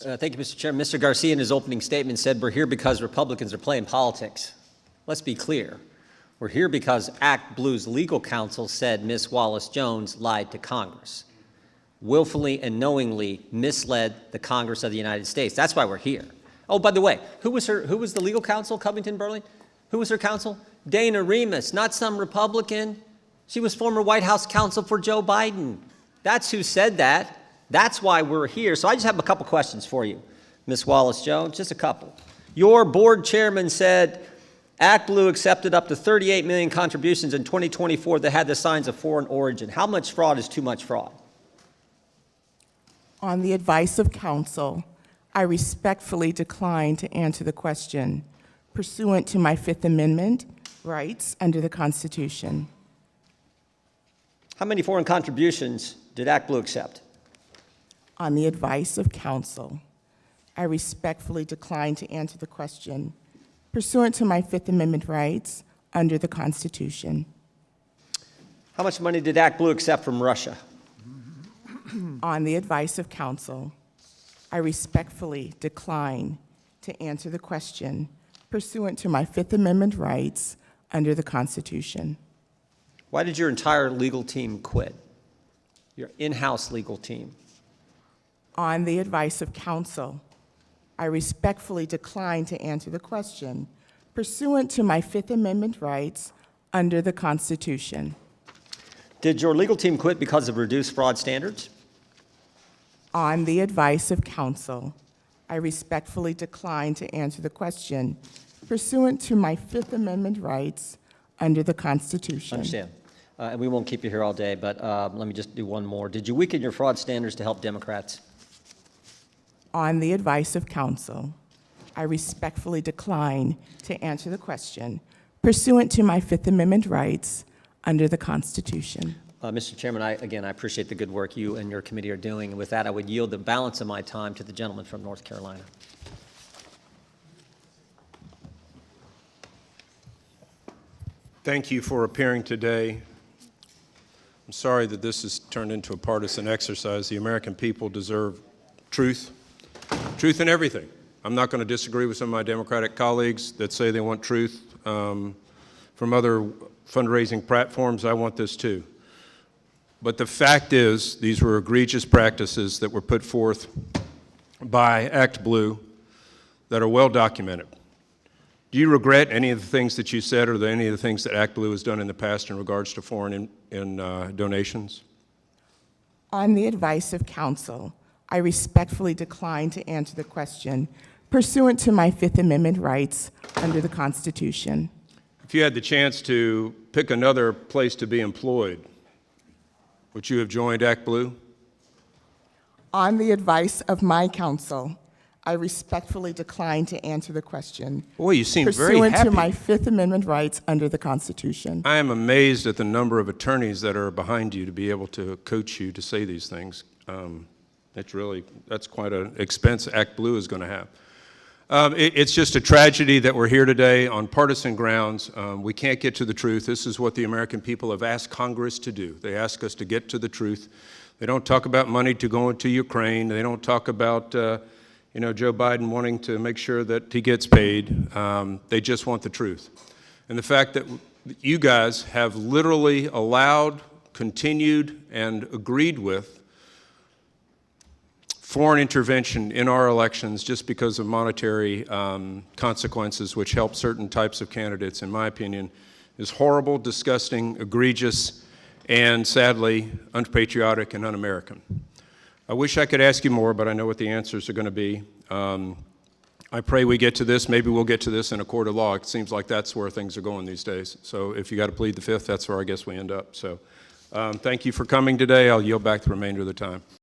Thank you, Mr. Chairman. Mr. Garcia, in his opening statement, said we're here because Republicans are playing politics. Let's be clear. We're here because ActBlue's legal counsel said Ms. Wallace-Jones lied to Congress, willfully and knowingly misled the Congress of the United States. That's why we're here. Oh, by the way, who was the legal counsel, Covington Burling? Who was her counsel? Dana Remus, not some Republican. She was former White House counsel for Joe Biden. That's who said that. That's why we're here. So I just have a couple questions for you, Ms. Wallace-Jones, just a couple. Your board chairman said ActBlue accepted up to 38 million contributions in 2024 that had the signs of foreign origin. How much fraud is too much fraud? On the advice of counsel, I respectfully decline to answer the question pursuant to my Fifth Amendment rights under the Constitution. How many foreign contributions did ActBlue accept? On the advice of counsel, I respectfully decline to answer the question pursuant to my Fifth Amendment rights under the Constitution. How much money did ActBlue accept from Russia? On the advice of counsel, I respectfully decline to answer the question pursuant to my Fifth Amendment rights under the Constitution. Why did your entire legal team quit? Your in-house legal team? On the advice of counsel, I respectfully decline to answer the question pursuant to my Fifth Amendment rights under the Constitution. Did your legal team quit because of reduced fraud standards? On the advice of counsel, I respectfully decline to answer the question pursuant to my Fifth Amendment rights under the Constitution. Understand. And we won't keep you here all day, but let me just do one more. Did you weaken your fraud standards to help Democrats? On the advice of counsel, I respectfully decline to answer the question pursuant to my Fifth Amendment rights under the Constitution. Mr. Chairman, I appreciate the good work you and your committee are doing. And with that, I would yield the balance of my time to the gentleman from North Carolina. Thank you for appearing today. I'm sorry that this has turned into a partisan exercise. The American people deserve truth in everything. I'm not going to disagree with some of my Democratic colleagues that say they want truth from other fundraising platforms. I want this too. But the fact is, these were egregious practices that were put forth by ActBlue that are well documented. Do you regret any of the things that you said, or any of the things that ActBlue has done in the past in regards to foreign donations? On the advice of counsel, I respectfully decline to answer the question pursuant to my Fifth Amendment rights under the Constitution. If you had the chance to pick another place to be employed, would you have joined ActBlue? On the advice of my counsel, I respectfully decline to answer the question. Boy, you seem very pursuant happy. to my Fifth Amendment rights under the Constitution. I am amazed at the number of attorneys that are behind you to be able to coach you to say these things. That's quite an expense ActBlue is going to have. It's just a tragedy that we're here today on partisan grounds. We can't get to the truth. This is what the American people have asked Congress to do. They ask us to get to the truth. They don't talk about money to go into Ukraine. They don't talk about Joe Biden wanting to make sure that he gets paid. They just want the truth. And the fact that you guys have literally allowed, continued, and agreed with foreign intervention in our elections just because of monetary consequences, which help certain types of candidates, in my opinion, is horrible, disgusting, egregious, and sadly unpatriotic and un-American. I wish I could ask you more, but I know what the answers are going to be. I pray we get to this. Maybe we'll get to this in a court of law. It seems like that's where things are going these days. So if you got to plead the Fifth, that's where I guess we end up. So thank you for coming today. I'll yield back the remainder of the time.